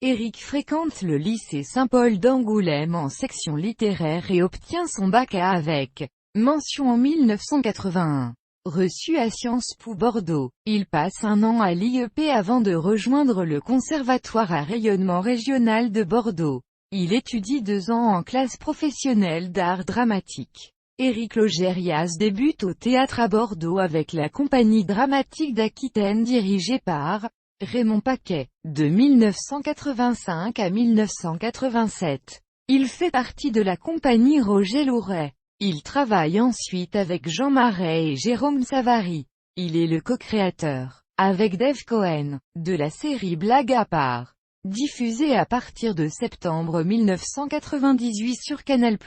Éric fréquente le lycée Saint-Paul d'Angoulême en section littéraire et obtient son bac A avec mention en 1981. Reçu à Sciences Po Bordeaux, il passe un an à l'IEP avant de rejoindre le Conservatoire à rayonnement régional de Bordeaux. Il étudie 2 ans en classe professionnelle d'art dramatique. Éric Logérias débute au théâtre à Bordeaux avec la Compagnie dramatique d'Aquitaine dirigée par Raymond Paquet, de 1985 à 1987. Il fait partie de la Compagnie Roger Louret. Il travaille ensuite avec Jean Marais et Jérôme Savary. Il est le co-créateur, avec Dave Cohen, de la série Blague à part, diffusée à partir de septembre 1998 sur Canal+.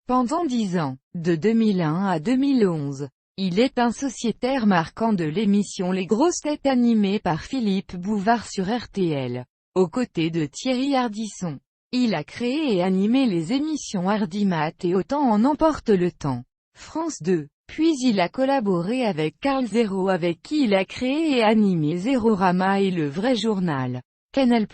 Pendant 10 ans, de 2001 à 2011, il est un sociétaire marquant de l'émission Les Grosses Têtes animée par Philippe Bouvard sur RTL, aux côtés de Thierry Ardisson. Il a créé et animé les émissions Hardimat et Autant en emporte le temps, France 2. Puis il a collaboré avec Carl Zéro avec qui il a créé et animé Zérorama et Le Vrai Journal. Canal+,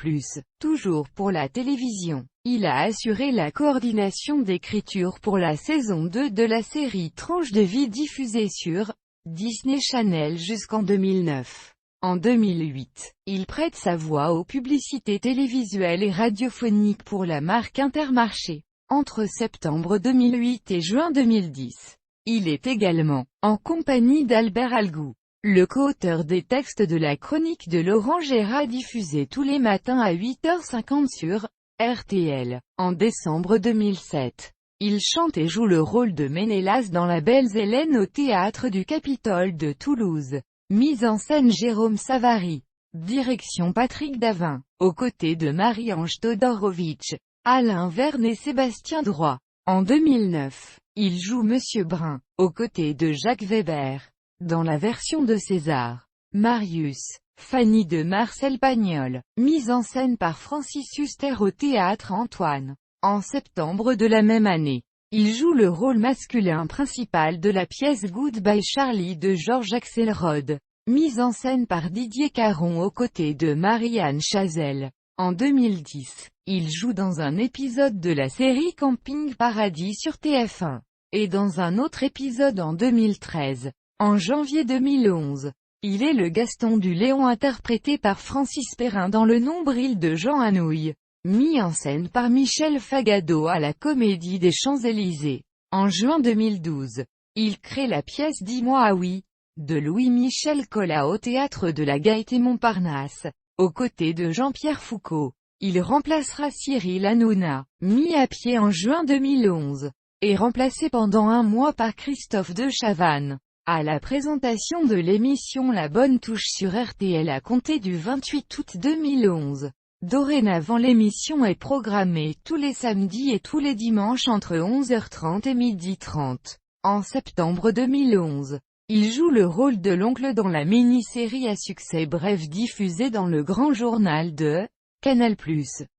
toujours pour la télévision. Il a assuré la coordination d'écriture pour la saison 2 de la série Tranche de vie diffusée sur Disney Channel jusqu'en 2009. En 2008, il prête sa voix aux publicités télévisuelles et radiophoniques pour la marque Intermarché. Entre septembre 2008 et juin 2010, il est également en compagnie d'Albert Algou, le co-auteur des textes de la chronique de Laurent Gérard diffusée tous les matins à 8h50 sur RTL. En décembre 2007, il chante et joue le rôle de Ménélas dans La Belle Hélène au théâtre du Capitole de Toulouse. Mise en scène Jérôme Savary. Direction Patrick Davin, aux côtés de Marie-Ange Todorovic, Alain Verne et Sébastien Droit. En 2009, il joue Monsieur Brun, aux côtés de Jacques Weber, dans la version de César. Marius, Fanny de Marcel Pagnol, mise en scène par Francis Huster au théâtre Antoine. En septembre de la même année, il joue le rôle masculin principal de la pièce Goodbye Charlie de Georges Axelrod, mise en scène par Didier Caron aux côtés de Marianne Chazelle. En 2010, il joue dans un épisode de la série Camping Paradis sur TF1, et dans un autre épisode en 2013. En janvier 2011, il est le Gaston du Léon interprété par Francis Perrin dans Le Nombril de Jean Anouilh, mis en scène par Michel Fagado à la Comédie des Champs-Élysées. En juin 2012, il crée la pièce Dis-moi ah oui, de Louis-Michel Collat au théâtre de la Gaîté-Montparnasse, aux côtés de Jean-Pierre Foucault. Il remplacera Cyril Hanouna, mis à pied en juin 2011, et remplacé pendant 1 mois par Christophe de Chavannes. À la présentation de l'émission La Bonne Touche sur RTL à compter du 28 août 2011. Dorénavant l'émission est programmée tous les samedis et tous les dimanches entre 11h30 et 12h30. En septembre 2011, il joue le rôle de l'oncle dans la mini-série à succès bref diffusée dans le Grand Journal de Canal+.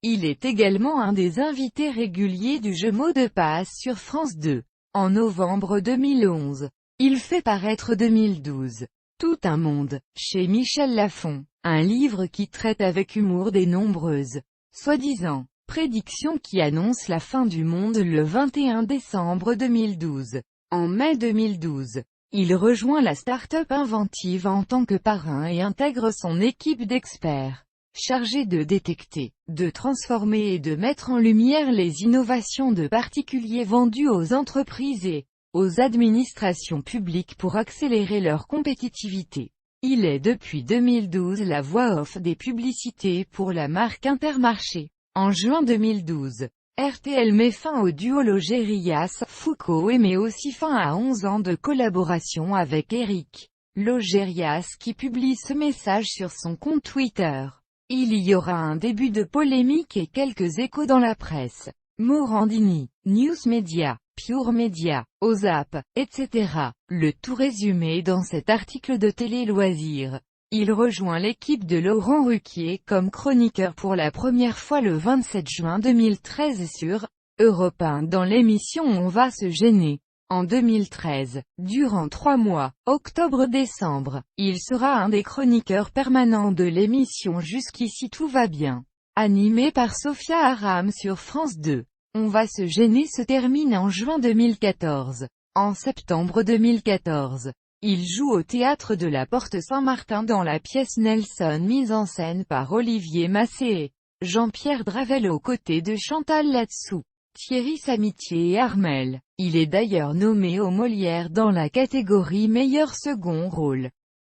Il est également un des invités réguliers du jeu Mots de passe sur France 2. En novembre 2011, il fait paraître 2012. Tout un monde, chez Michel Lafon, un livre qui traite avec humour des nombreuses, soi-disant, prédictions qui annoncent la fin du monde le 21 décembre 2012. En mai 2012, il rejoint la start-up Inventive en tant que parrain et intègre son équipe d'experts, chargés de détecter, de transformer et de mettre en lumière les innovations de particuliers vendues aux entreprises et aux administrations publiques pour accélérer leur compétitivité. Il est depuis 2012 la voix off des publicités pour la marque Intermarché. En juin 2012, RTL met fin au duo Logérias-Foucault et met aussi fin à 11 ans de collaboration avec Éric Logérias qui publie ce message sur son compte Twitter. Il y aura un début de polémique et quelques échos dans la presse. Morandini, News Media, Pure Media, OZAP, etc. Le tout résumé dans cet article de Télé Loisirs. Il rejoint l'équipe de Laurent Ruquier comme chroniqueur pour la première fois le 27 juin 2013 sur Europe 1 dans l'émission On va se gêner. En 2013, durant 3 mois, octobre-décembre, il sera un des chroniqueurs permanents de l'émission Jusqu'ici tout va bien. Animé par Sophia Aram sur France 2. On va se gêner se termine en juin 2014. En septembre 2014, il joue au théâtre de la Porte Saint-Martin dans la pièce Nelson mise en scène par Olivier Massé et Jean-Pierre Dravel aux côtés de Chantal Latsou, Thierry Samitier et Armel. Il est d'ailleurs nommé aux Molières dans la catégorie meilleur second rôle.